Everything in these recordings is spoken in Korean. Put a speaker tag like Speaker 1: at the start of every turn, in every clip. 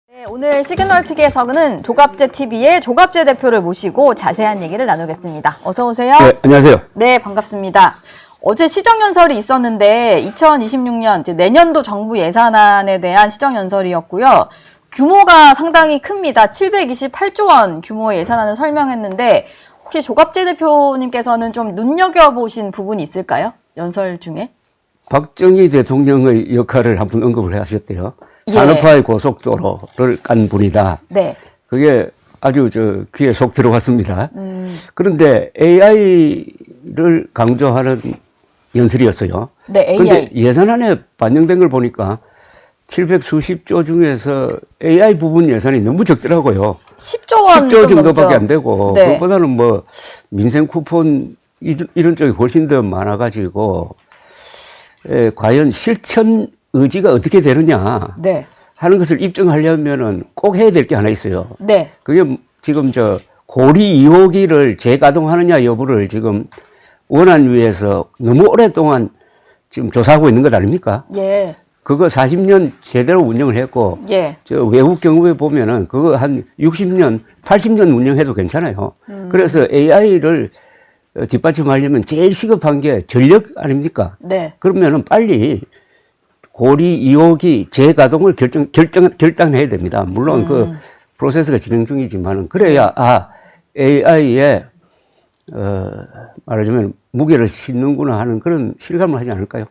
Speaker 1: 네, 오늘 시그널특위에서는 조갑제TV의 조갑제 대표를 모시고 자세한 얘기를 나누겠습니다. 어서 오세요.
Speaker 2: 네, 안녕하세요.
Speaker 1: 네, 반갑습니다. 어제 시정연설이 있었는데 2026년 이제 내년도 정부 예산안에 대한 시정연설이었고요. 규모가 상당히 큽니다. 728조 원 규모의 예산안을 설명했는데 혹시 조갑제 대표님께서는 좀 눈여겨보신 부분이 있을까요? 연설 중에?
Speaker 2: 박정희 대통령의 역할을 한번 언급을 하셨대요.
Speaker 1: 예.
Speaker 2: 산업화의 고속도로를 깐 분이다.
Speaker 1: 네.
Speaker 2: 그게 아주 귀에 쏙 들어갔습니다. 그런데 AI를 강조하는 연설이었어요.
Speaker 1: 네, AI.
Speaker 2: 그런데 예산안에 반영된 걸 보니까 700수십조 중에서 AI 부분 예산이 너무 적더라고요.
Speaker 1: 10조 원
Speaker 2: 10조 정도밖에 안 되고,
Speaker 1: 네.
Speaker 2: 그것보다는 뭐 민생 쿠폰 이런 쪽이 훨씬 더 많아가지고, 과연 실천 의지가 어떻게 되느냐
Speaker 1: 네.
Speaker 2: 하는 것을 입증하려면은 꼭 해야 될 게 하나 있어요.
Speaker 1: 네.
Speaker 2: 그게 지금 고리 2호기를 재가동하느냐 여부를 지금 원안위에서 너무 오랫동안 지금 조사하고 있는 것 아닙니까?
Speaker 1: 예.
Speaker 2: 그거 40년 제대로 운영을 했고,
Speaker 1: 예.
Speaker 2: 외국 경우에 보면은 그거 한 60년, 80년 운영해도 괜찮아요. 그래서 AI를 뒷받침하려면 제일 시급한 게 전력 아닙니까?
Speaker 1: 네.
Speaker 2: 그러면은 빨리 고리 2호기 재가동을 결단해야 됩니다. 물론 그 프로세스가 진행 중이지만은 그래야 AI에 말하자면 무게를 싣는구나 하는 그런 실감을 하지 않을까요?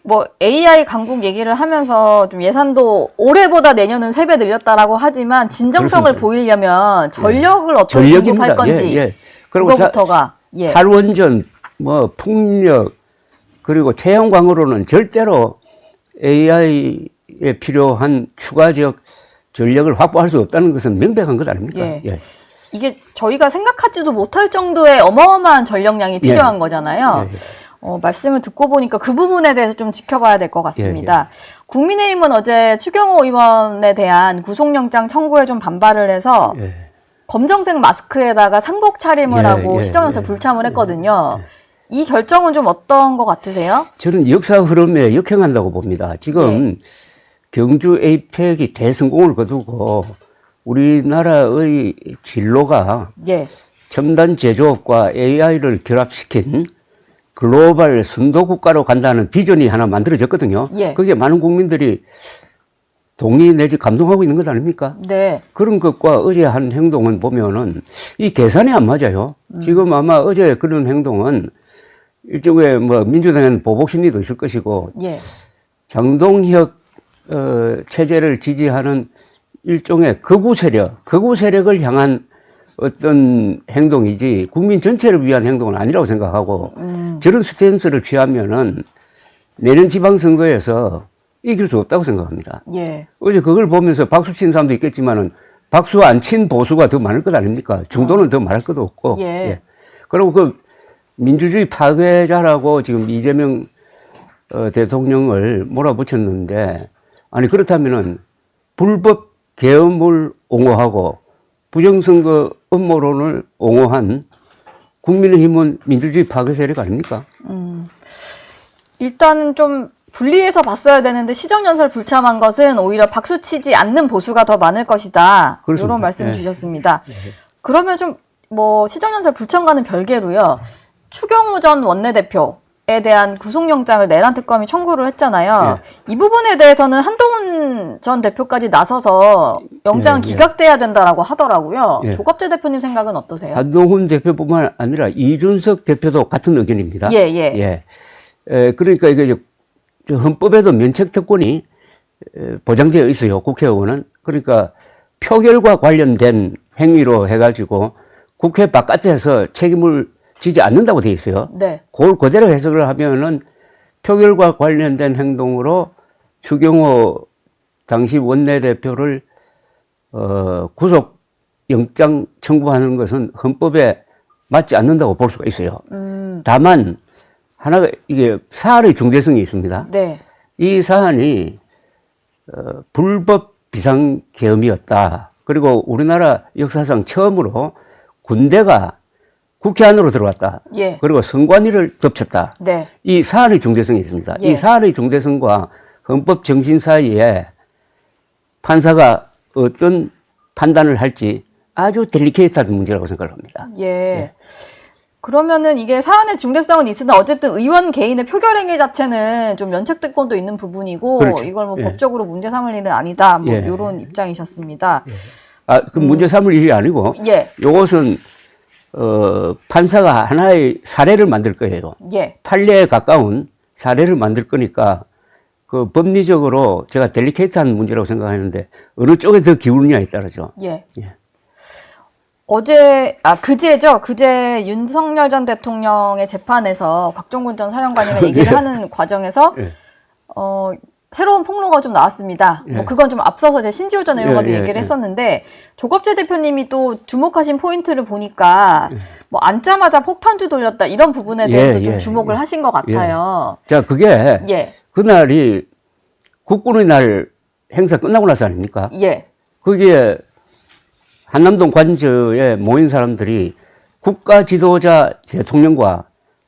Speaker 1: 뭐 AI 강국 얘기를 하면서 좀 예산도 올해보다 내년은 3배 늘렸다라고 하지만 진정성을
Speaker 2: 그렇습니다.
Speaker 1: 보이려면 전력을 어떻게
Speaker 2: 전력입니다.
Speaker 1: 공급할 건지
Speaker 2: 그리고
Speaker 1: 그거부터가
Speaker 2: 탈원전, 뭐 풍력 그리고 태양광으로는 절대로 AI에 필요한 추가적 전력을 확보할 수 없다는 것은 명백한 것 아닙니까?
Speaker 1: 예. 이게 저희가 생각하지도 못할 정도의 어마어마한 전력량이 필요한 거잖아요. 말씀을 듣고 보니까 그 부분에 대해서 좀 지켜봐야 될 것 같습니다. 국민의힘은 어제 추경호 의원에 대한 구속영장 청구에 좀 반발을 해서 검정색 마스크에다가 상복 차림을 하고 시정연설 불참을 했거든요. 이 결정은 좀 어떤 것 같으세요?
Speaker 2: 저는 역사 흐름에 역행한다고 봅니다. 지금 경주 에이펙이 대성공을 거두고 우리나라의 진로가 첨단 제조업과 AI를 결합시킨 글로벌 선도국가로 간다는 비전이 하나 만들어졌거든요. 그게 많은 국민들이 동의 내지 감동하고 있는 것 아닙니까?
Speaker 1: 네.
Speaker 2: 그런 것과 어제 한 행동은 보면은 이 계산이 안 맞아요. 지금 아마 어제 그런 행동은 일종의 뭐 민주당에는 보복 심리도 있을 것이고 장동혁 체제를 지지하는 일종의 극우 세력을 향한 어떤 행동이지 국민 전체를 위한 행동은 아니라고 생각하고 저런 스탠스를 취하면은 내년 지방선거에서 이길 수 없다고 생각합니다. 어제 그걸 보면서 박수 친 사람도 있겠지만은 박수 안 친 보수가 더 많을 것 아닙니까? 중도는 더 많을 것도 없고. 그리고 그 민주주의 파괴자라고 지금 이재명 대통령을 몰아붙였는데, 아니 그렇다면은 불법 계엄을 옹호하고 부정선거 음모론을 옹호한 국민의힘은 민주주의 파괴 세력 아닙니까?
Speaker 1: 일단은 좀 분리해서 봤어야 되는데 시정연설 불참한 것은 오히려 박수치지 않는 보수가 더 많을 것이다.
Speaker 2: 그렇습니다.
Speaker 1: 이런 말씀을 주셨습니다. 그러면 좀 뭐 시정연설 불참과는 별개로요. 추경호 전 원내대표에 대한 구속영장을 내란 특검이 청구를 했잖아요. 이 부분에 대해서는 한동훈 전 대표까지 나서서 영장은 기각돼야 된다라고 하더라고요. 조갑제 대표님 생각은 어떠세요?
Speaker 2: 한동훈 대표뿐만 아니라 이준석 대표도 같은 의견입니다. 그러니까 이게 헌법에도 면책특권이 보장되어 있어요. 국회의원은. 그러니까 표결과 관련된 행위로 해가지고 국회 바깥에서 책임을 지지 않는다고 되어 있어요. 그걸 그대로 해석을 하면은 표결과 관련된 행동으로 추경호 당시 원내대표를 구속 영장 청구하는 것은 헌법에 맞지 않는다고 볼 수가 있어요. 다만 하나가 이게 사안의 중대성이 있습니다. 이 사안이 불법 비상계엄이었다. 그리고 우리나라 역사상 처음으로 군대가 국회 안으로 들어왔다. 그리고 선관위를 덮쳤다. 이 사안의 중대성이 있습니다. 이 사안의 중대성과 헌법 정신 사이에 판사가 어떤 판단을 할지 아주 델리케이트한 문제라고 생각을 합니다.
Speaker 1: 예.
Speaker 2: 예.
Speaker 1: 그러면은 이게 사안의 중대성은 있으나 어쨌든 의원 개인의 표결행위 자체는 좀 면책특권도 있는 부분이고
Speaker 2: 그렇죠.
Speaker 1: 이걸 뭐
Speaker 2: 예.
Speaker 1: 법적으로 문제 삼을 일은 아니다. 뭐
Speaker 2: 예.
Speaker 1: 이런 입장이셨습니다.
Speaker 2: 그 문제 삼을 일이 아니고
Speaker 1: 예.
Speaker 2: 이것은 판사가 하나의 사례를 만들 거예요.
Speaker 1: 예.
Speaker 2: 판례에 가까운 사례를 만들 거니까 그 법리적으로 제가 델리케이트한 문제라고 생각하는데 어느 쪽에 더 기울느냐에 따라죠.
Speaker 1: 예.
Speaker 2: 예.
Speaker 1: 그제죠. 그제 윤석열 전 대통령의 재판에서 곽종군 전 사령관이랑 얘기를
Speaker 2: 예.
Speaker 1: 하는 과정에서
Speaker 2: 예.
Speaker 1: 새로운 폭로가 좀 나왔습니다.
Speaker 2: 예.
Speaker 1: 뭐 그건 좀 앞서서 제 신지호 전 의원과도
Speaker 2: 예, 예,
Speaker 1: 얘기를
Speaker 2: 예.
Speaker 1: 했었는데 조갑재 대표님이 또 주목하신 포인트를 보니까 뭐 앉자마자 폭탄주 돌렸다 이런 부분에 대해서
Speaker 2: 예,
Speaker 1: 좀
Speaker 2: 예,
Speaker 1: 주목을
Speaker 2: 예.
Speaker 1: 하신 것 같아요.
Speaker 2: 자, 그게
Speaker 1: 예.
Speaker 2: 그날이 국군의 날 행사 끝나고 나서 아닙니까?
Speaker 1: 예.
Speaker 2: 거기에 한남동 관저에 모인 사람들이 국가 지도자 대통령과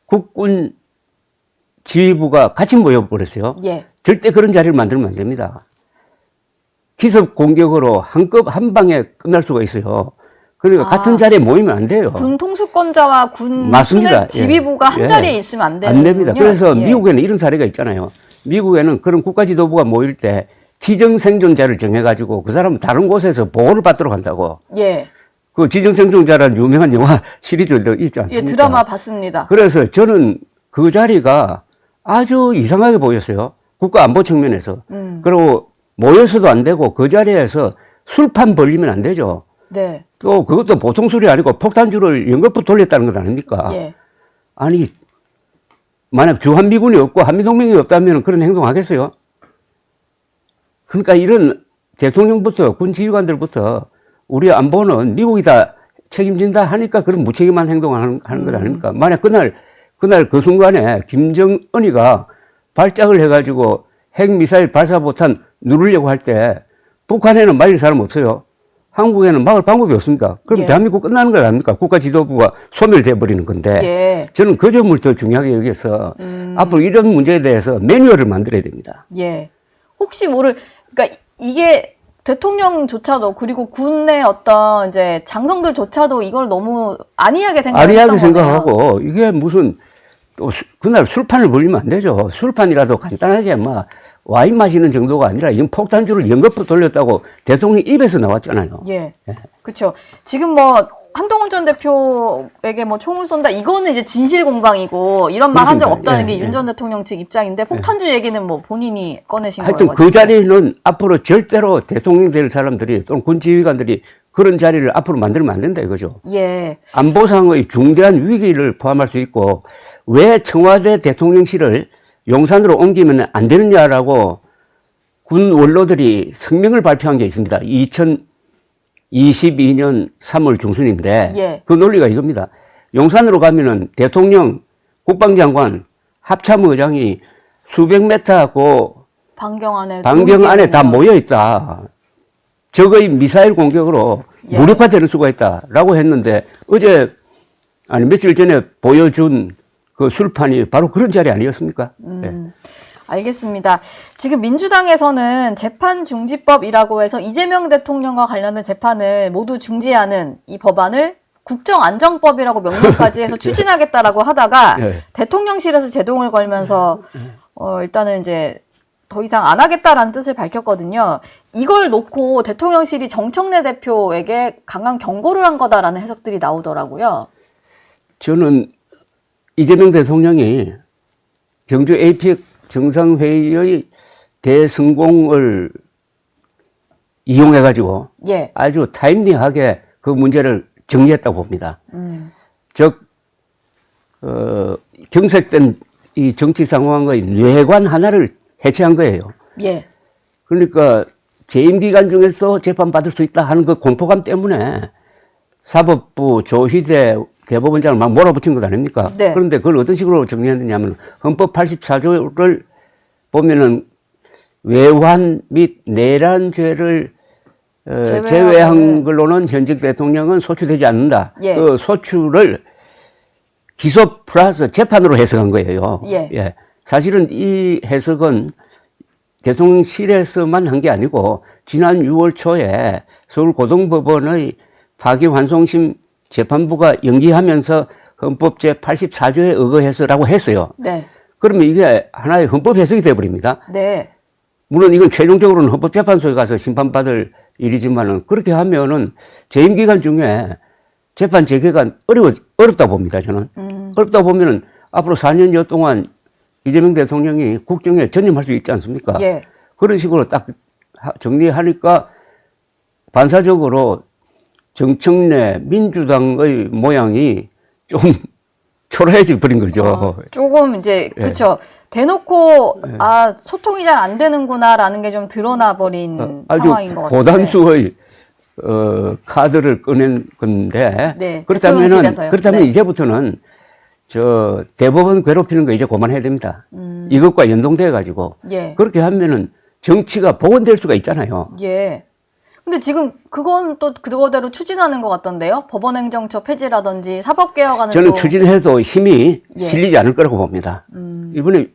Speaker 2: 국군 지휘부가 같이 모여버렸어요.
Speaker 1: 예.
Speaker 2: 절대 그런 자리를 만들면 안 됩니다. 기습 공격으로 한 방에 끝날 수가 있어요. 그러니까 같은 자리에 모이면 안 돼요.
Speaker 1: 군 통수권자와 군
Speaker 2: 맞습니다.
Speaker 1: 지휘부가 한
Speaker 2: 예.
Speaker 1: 자리에 있으면 안 되는군요.
Speaker 2: 안 됩니다. 그래서
Speaker 1: 예.
Speaker 2: 미국에는 이런 사례가 있잖아요. 미국에는 그런 국가 지도부가 모일 때 지정 생존자를 정해가지고 그 사람은 다른 곳에서 보호를 받도록 한다고.
Speaker 1: 예.
Speaker 2: 그 지정 생존자라는 유명한 영화 시리즈도 있지 않습니까?
Speaker 1: 예, 드라마 봤습니다.
Speaker 2: 그래서 저는 그 자리가 아주 이상하게 보였어요. 국가 안보 측면에서. 그리고 모여서도 안 되고 그 자리에서 술판 벌리면 안 되죠.
Speaker 1: 네.
Speaker 2: 또 그것도 보통 술이 아니고 폭탄주를 연거푸 돌렸다는 것 아닙니까?
Speaker 1: 예.
Speaker 2: 아니, 만약 주한미군이 없고 한미동맹이 없다면 그런 행동 하겠어요? 그러니까 이런 대통령부터 군 지휘관들부터 우리 안보는 미국이 다 책임진다 하니까 그런 무책임한 행동을 하는 것 아닙니까? 만약 그날 그 순간에 김정은이가 발작을 해가지고 핵미사일 발사포탄 누르려고 할 때 북한에는 말릴 사람 없어요. 한국에는 막을 방법이 없습니다. 그럼
Speaker 1: 예.
Speaker 2: 대한민국 끝나는 거 아닙니까? 국가 지도부가 소멸돼 버리는 건데.
Speaker 1: 예.
Speaker 2: 저는 그 점을 더 중요하게 여기서 앞으로 이런 문제에 대해서 매뉴얼을 만들어야 됩니다.
Speaker 1: 예. 혹시 그러니까 이게 대통령조차도 그리고 군의 어떤 이제 장성들조차도 이걸 너무 안이하게
Speaker 2: 아리하게
Speaker 1: 생각했던 거네요.
Speaker 2: 생각하고 이게 무슨 또 그날 술판을 벌리면 안 되죠. 술판이라도 간단하게 막 와인 마시는 정도가 아니라 이건 폭탄주를 연거푸 돌렸다고 대통령 입에서 나왔잖아요.
Speaker 1: 예. 그렇죠. 지금 뭐 한동훈 전 대표에게 뭐 총을 쏜다 이거는 이제 진실 공방이고 이런 말 한 적
Speaker 2: 그렇습니다.
Speaker 1: 없다는
Speaker 2: 예,
Speaker 1: 게 윤 전 대통령 측 입장인데 폭탄주 얘기는 뭐 본인이 꺼내신 거예요.
Speaker 2: 하여튼 그 자리는 앞으로 절대로 대통령 될 사람들이 또는 군 지휘관들이 그런 자리를 앞으로 만들면 안 된다 이거죠.
Speaker 1: 예.
Speaker 2: 안보상의 중대한 위기를 포함할 수 있고 왜 청와대 대통령실을 용산으로 옮기면 안 되느냐라고 군 원로들이 성명을 발표한 게 있습니다. 2022년 3월 중순인데
Speaker 1: 예.
Speaker 2: 그 논리가 이겁니다. 용산으로 가면은 대통령, 국방장관, 합참의장이 수백 메타 그
Speaker 1: 반경
Speaker 2: 안에 다 모여 있다. 적의 미사일 공격으로
Speaker 1: 예.
Speaker 2: 무력화되는 수가 있다라고 했는데 며칠 전에 보여준 그 술판이 바로 그런 자리 아니었습니까? 네.
Speaker 1: 알겠습니다. 지금 민주당에서는 재판중지법이라고 해서 이재명 대통령과 관련된 재판을 모두 중지하는 이 법안을 국정안정법이라고 명명까지 해서 추진하겠다라고 하다가
Speaker 2: 예.
Speaker 1: 대통령실에서 제동을 걸면서 일단은 이제 더 이상 안 하겠다라는 뜻을 밝혔거든요. 이걸 놓고 대통령실이 정청래 대표에게 강한 경고를 한 거다라는 해석들이 나오더라고요.
Speaker 2: 저는 이재명 대통령이 경주 APEC 정상회의의 대성공을 이용해가지고
Speaker 1: 예.
Speaker 2: 아주 타임리하게 그 문제를 정리했다고 봅니다. 즉, 경색된 이 정치 상황의 뇌관 하나를 해체한 거예요.
Speaker 1: 예.
Speaker 2: 그러니까 재임 기간 중에서 재판받을 수 있다 하는 그 공포감 때문에 사법부 조희대 대법원장을 막 몰아붙인 것 아닙니까?
Speaker 1: 네.
Speaker 2: 그런데 그걸 어떤 식으로 정리했느냐면 헌법 84조를 보면은 외환 및 내란죄를 제외한 걸로는 현직 대통령은 소추되지 않는다.
Speaker 1: 예.
Speaker 2: 그 소추를 기소 플러스 재판으로 해석한 거예요.
Speaker 1: 예.
Speaker 2: 사실은 이 해석은 대통령실에서만 한 게 아니고 지난 6월 초에 서울고등법원의 파기환송심 재판부가 연기하면서 헌법 제84조에 의거해서라고 했어요.
Speaker 1: 네.
Speaker 2: 그러면 이게 하나의 헌법 해석이 돼버립니다.
Speaker 1: 네.
Speaker 2: 물론 이건 최종적으로는 헌법재판소에 가서 심판받을 일이지만은 그렇게 하면은 재임 기간 중에 재판 재개가 어렵다 봅니다, 저는. 어렵다 보면은 앞으로 4년여 동안 이재명 대통령이 국정에 전념할 수 있지 않습니까?
Speaker 1: 예.
Speaker 2: 그런 식으로 딱 정리하니까 반사적으로 정청래 민주당의 모양이 좀 초라해져 버린 거죠.
Speaker 1: 조금 이제 그렇죠. 대놓고 소통이 잘 안 되는구나라는 게 좀 드러나 버린 상황인 것 같아요.
Speaker 2: 고단수의 카드를 꺼낸 건데
Speaker 1: 네,
Speaker 2: 그렇다면
Speaker 1: 네.
Speaker 2: 이제부터는 저 대법원 괴롭히는 거 이제 그만해야 됩니다. 이것과 연동돼 가지고
Speaker 1: 예.
Speaker 2: 그렇게 하면은 정치가 복원될 수가 있잖아요.
Speaker 1: 예. 근데 지금 그건 또 그거대로 추진하는 것 같던데요. 법원행정처 폐지라든지 사법개혁안을
Speaker 2: 저는 추진해도 힘이
Speaker 1: 예.
Speaker 2: 실리지 않을 거라고 봅니다. 이번에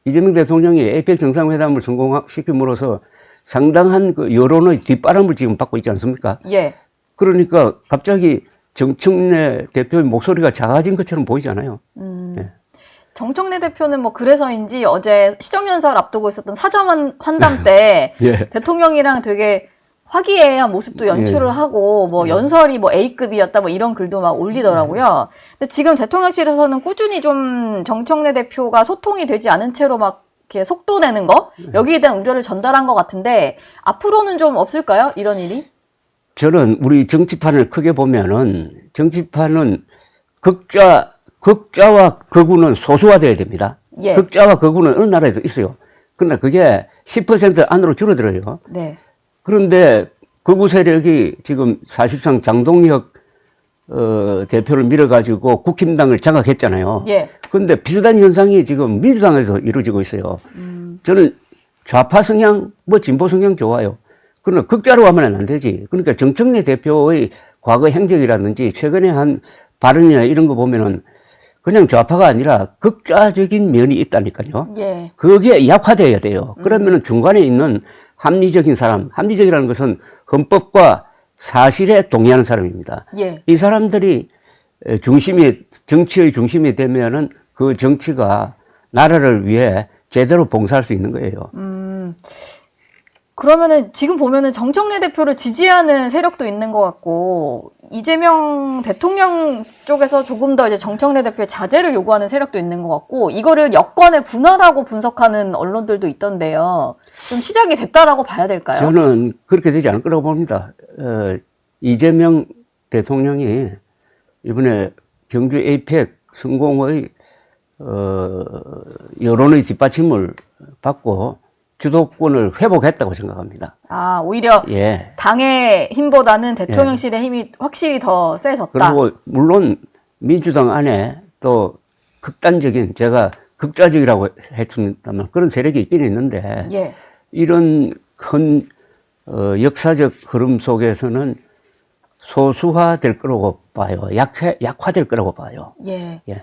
Speaker 2: 이재명 대통령이 에이펙 정상회담을 성공시킴으로써 상당한 그 여론의 뒷바람을 지금 받고 있지 않습니까?
Speaker 1: 예.
Speaker 2: 그러니까 갑자기 정청래 대표의 목소리가 작아진 것처럼 보이잖아요. 예.
Speaker 1: 정청래 대표는 뭐 그래서인지 어제 시정연설 앞두고 있었던 사전 환담 때
Speaker 2: 예.
Speaker 1: 대통령이랑 되게 화기애애한 모습도 연출을
Speaker 2: 예.
Speaker 1: 하고 뭐 연설이 뭐 A급이었다 뭐 이런 글도 막 올리더라고요. 근데 지금 대통령실에서는 꾸준히 좀 정청래 대표가 소통이 되지 않은 채로 막 이렇게 속도 내는 거 여기에 대한 우려를 전달한 것 같은데 앞으로는 좀 없을까요? 이런 일이?
Speaker 2: 저는 우리 정치판을 크게 보면은 정치판은 극좌와 극우는 소수화돼야 됩니다.
Speaker 1: 예.
Speaker 2: 극좌와 극우는 어느 나라에도 있어요. 그러나 그게 10% 안으로 줄어들어요.
Speaker 1: 네.
Speaker 2: 그런데 극우 세력이 지금 사실상 장동혁 대표를 밀어가지고 국힘당을 장악했잖아요.
Speaker 1: 예.
Speaker 2: 그런데 비슷한 현상이 지금 민주당에서 이루어지고 있어요. 저는 좌파 성향, 뭐 진보 성향 좋아요. 그러나 극좌로 하면 안 되지. 그러니까 정청래 대표의 과거 행적이라든지 최근에 한 발언이나 이런 거 보면은 그냥 좌파가 아니라 극좌적인 면이 있다니까요.
Speaker 1: 예.
Speaker 2: 그게 약화돼야 돼요. 그러면은 중간에 있는 합리적인 사람, 합리적이라는 것은 헌법과 사실에 동의하는 사람입니다.
Speaker 1: 예.
Speaker 2: 이 사람들이 정치의 중심이 되면은 그 정치가 나라를 위해 제대로 봉사할 수 있는 거예요.
Speaker 1: 그러면은 지금 보면은 정청래 대표를 지지하는 세력도 있는 것 같고 이재명 대통령 쪽에서 조금 더 이제 정청래 대표의 자제를 요구하는 세력도 있는 것 같고 이거를 여권의 분화라고 분석하는 언론들도 있던데요. 좀 시작이 됐다라고 봐야 될까요?
Speaker 2: 저는 그렇게 되지 않을 거라고 봅니다. 이재명 대통령이 이번에 경주 에이펙 성공의 여론의 뒷받침을 받고 주도권을 회복했다고 생각합니다.
Speaker 1: 아, 오히려
Speaker 2: 예.
Speaker 1: 당의 힘보다는 대통령실의 힘이 확실히 더 세졌다.
Speaker 2: 그리고 물론 민주당 안에 또 극단적인 제가 극좌적이라고 했습니다만 그런 세력이 있긴 있는데
Speaker 1: 예.
Speaker 2: 이런 큰 역사적 흐름 속에서는 소수화될 거라고 봐요. 약화될 거라고 봐요.
Speaker 1: 예.
Speaker 2: 예.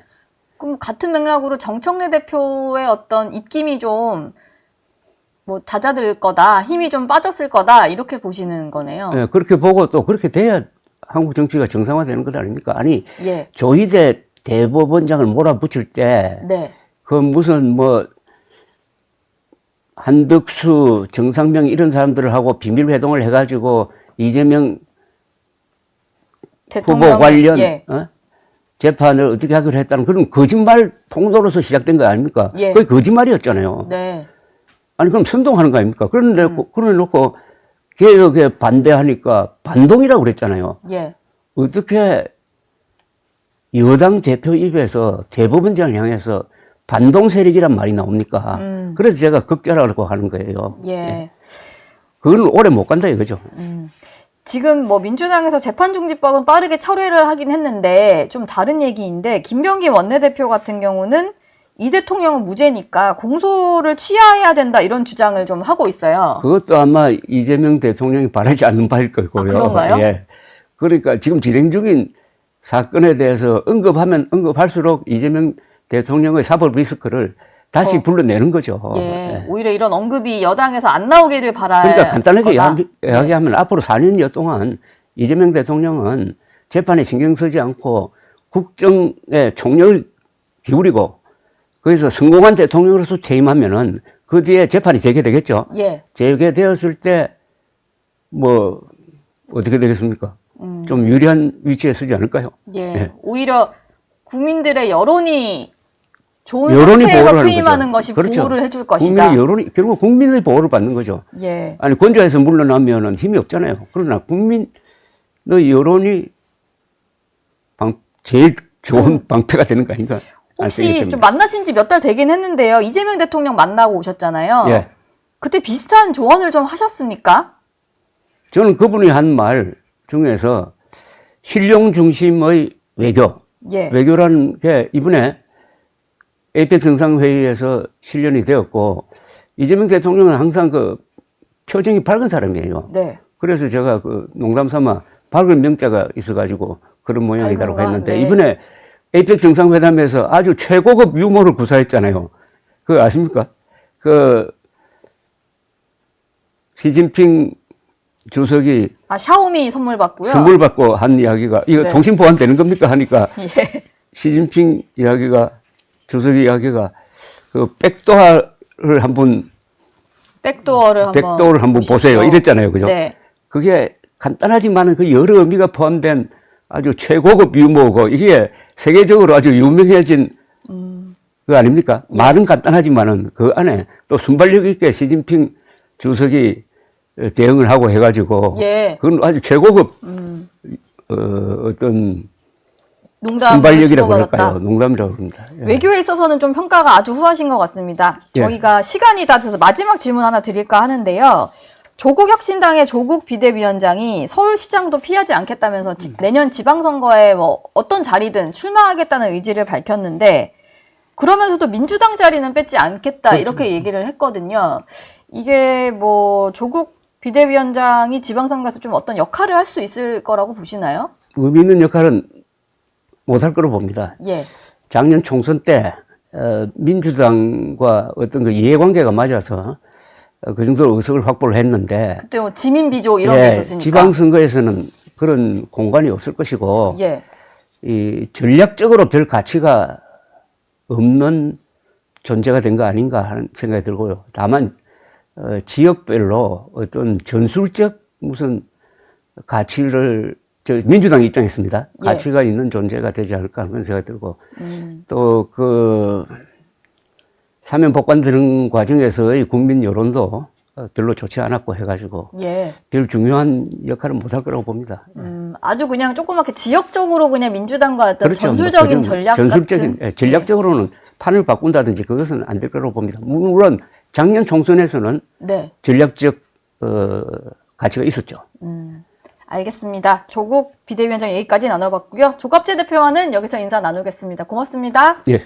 Speaker 1: 그럼 같은 맥락으로 정청래 대표의 어떤 입김이 좀 뭐 잦아들 거다, 힘이 좀 빠졌을 거다 이렇게 보시는 거네요.
Speaker 2: 예, 그렇게 보고 또 그렇게 돼야 한국 정치가 정상화되는 것 아닙니까? 아니
Speaker 1: 예.
Speaker 2: 조희대 대법원장을 몰아붙일 때
Speaker 1: 네.
Speaker 2: 그 무슨 뭐 한덕수, 정상명 이런 사람들을 하고 비밀 회동을 해가지고 이재명 후보 관련
Speaker 1: 예.
Speaker 2: 재판을 어떻게 하기로 했다는 그런 거짓말 폭로로서 시작된 거 아닙니까?
Speaker 1: 예.
Speaker 2: 그게 거짓말이었잖아요.
Speaker 1: 네.
Speaker 2: 아니 그럼 선동하는 거 아닙니까? 그래 놓고 개혁에 반대하니까 반동이라고 그랬잖아요.
Speaker 1: 예.
Speaker 2: 어떻게 여당 대표 입에서 대법원장을 향해서 반동 세력이란 말이 나옵니까? 그래서 제가 극좌라고 하는 거예요.
Speaker 1: 예.
Speaker 2: 예. 그건 오래 못 간다 이거죠.
Speaker 1: 지금 뭐 민주당에서 재판중지법은 빠르게 철회를 하긴 했는데 좀 다른 얘기인데 김병기 원내대표 같은 경우는 이 대통령은 무죄니까 공소를 취하해야 된다 이런 주장을 좀 하고 있어요.
Speaker 2: 그것도 아마 이재명 대통령이 바라지 않는 바일 거고요.
Speaker 1: 아, 그런가요?
Speaker 2: 예. 그러니까 지금 진행 중인 사건에 대해서 언급하면 언급할수록 이재명 대통령의 사법 리스크를 다시 불러내는 거죠.
Speaker 1: 예,
Speaker 2: 예.
Speaker 1: 오히려 이런 언급이 여당에서 안 나오기를 바라야.
Speaker 2: 그러니까 간단하게 이야기하면 앞으로 4년여 동안 이재명 대통령은 재판에 신경 쓰지 않고 국정에 총력을 기울이고 거기서 성공한 대통령으로서 퇴임하면은 그 뒤에 재판이 재개되겠죠.
Speaker 1: 예.
Speaker 2: 재개되었을 때 뭐 어떻게 되겠습니까? 좀 유리한 위치에 쓰지 않을까요?
Speaker 1: 예.
Speaker 2: 예.
Speaker 1: 오히려 국민들의 여론이 좋은
Speaker 2: 여론이
Speaker 1: 상태에서
Speaker 2: 보호를
Speaker 1: 퇴임하는 것이
Speaker 2: 그렇죠.
Speaker 1: 보호를 해줄 것이다.
Speaker 2: 국민의 여론이 결국 국민의 보호를 받는 거죠.
Speaker 1: 예.
Speaker 2: 아니 권좌에서 물러나면은 힘이 없잖아요. 그러나 국민의 여론이 제일 좋은 방패가 되는 거 아닌가?
Speaker 1: 혹시 좀 만나신 지 몇 달 되긴 했는데요. 이재명 대통령 만나고 오셨잖아요.
Speaker 2: 예.
Speaker 1: 그때 비슷한 조언을 좀 하셨습니까?
Speaker 2: 저는 그분이 한 말 중에서 실용 중심의 외교.
Speaker 1: 예.
Speaker 2: 외교라는 게 이번에 에이펙 정상회의에서 실현이 되었고 이재명 대통령은 항상 그 표정이 밝은 사람이에요.
Speaker 1: 네.
Speaker 2: 그래서 제가 그 농담 삼아 밝은 명자가 있어가지고 그런 모양이라고 했는데
Speaker 1: 네.
Speaker 2: 이번에 에이펙 정상회담에서 아주 최고급 유머를 구사했잖아요. 그거 아십니까? 그 시진핑 주석이
Speaker 1: 샤오미 선물 받고요.
Speaker 2: 선물 받고 한 이야기가 이거
Speaker 1: 네.
Speaker 2: 통신 보안 되는 겁니까 하니까
Speaker 1: 예.
Speaker 2: 시진핑 이야기가 주석이 이야기가 그 백도어를 한번 보세요 이랬잖아요, 그죠?
Speaker 1: 네.
Speaker 2: 그게 간단하지만은 그 여러 의미가 포함된 아주 최고급 유머고 이게 세계적으로 아주 유명해진 그 아닙니까?
Speaker 1: 예.
Speaker 2: 말은 간단하지만은 그 안에 또 순발력 있게 시진핑 주석이 대응을 하고 해가지고
Speaker 1: 예.
Speaker 2: 그건 아주 최고급 어떤
Speaker 1: 농담을
Speaker 2: 순발력이라고
Speaker 1: 주고받았다.
Speaker 2: 할까요? 농담이라고 합니다. 예.
Speaker 1: 외교에 있어서는 좀 평가가 아주 후하신 것 같습니다.
Speaker 2: 예.
Speaker 1: 저희가 시간이 다 돼서 마지막 질문 하나 드릴까 하는데요. 조국 혁신당의 조국 비대위원장이 서울시장도 피하지 않겠다면서 내년 지방선거에 뭐 어떤 자리든 출마하겠다는 의지를 밝혔는데 그러면서도 민주당 자리는 뺏지 않겠다
Speaker 2: 그렇죠.
Speaker 1: 이렇게 얘기를 했거든요. 이게 뭐 조국 비대위원장이 지방선거에서 좀 어떤 역할을 할 수 있을 거라고 보시나요?
Speaker 2: 의미 있는 역할은 못할 거로 봅니다.
Speaker 1: 예.
Speaker 2: 작년 총선 때 민주당과 어떤 그 이해관계가 맞아서 그 정도로 의석을 확보를 했는데
Speaker 1: 그때 뭐 지민비조 이런 게 있었으니까.
Speaker 2: 지방선거에서는 그런 공간이 없을 것이고
Speaker 1: 예.
Speaker 2: 이 전략적으로 별 가치가 없는 존재가 된 거 아닌가 하는 생각이 들고요. 다만 지역별로 어떤 전술적 무슨 가치를 민주당 입장에서입니다.
Speaker 1: 예.
Speaker 2: 가치가 있는 존재가 되지 않을까 하는 생각이 들고 또 그 사면 복권되는 과정에서의 국민 여론도 별로 좋지 않았고 해가지고
Speaker 1: 예.
Speaker 2: 별 중요한 역할은 못할 거라고 봅니다.
Speaker 1: 아주 그냥 조그맣게 지역적으로 그냥 민주당과 어떤
Speaker 2: 그렇죠.
Speaker 1: 전술적인 전략
Speaker 2: 전술적인
Speaker 1: 같은.
Speaker 2: 전략적으로는 판을 바꾼다든지 그것은 안 될 거라고 봅니다. 물론 작년 총선에서는
Speaker 1: 네.
Speaker 2: 전략적 가치가 있었죠.
Speaker 1: 알겠습니다. 조국 비대위원장 얘기까지 나눠봤고요. 조갑재 대표와는 여기서 인사 나누겠습니다. 고맙습니다.
Speaker 2: 예.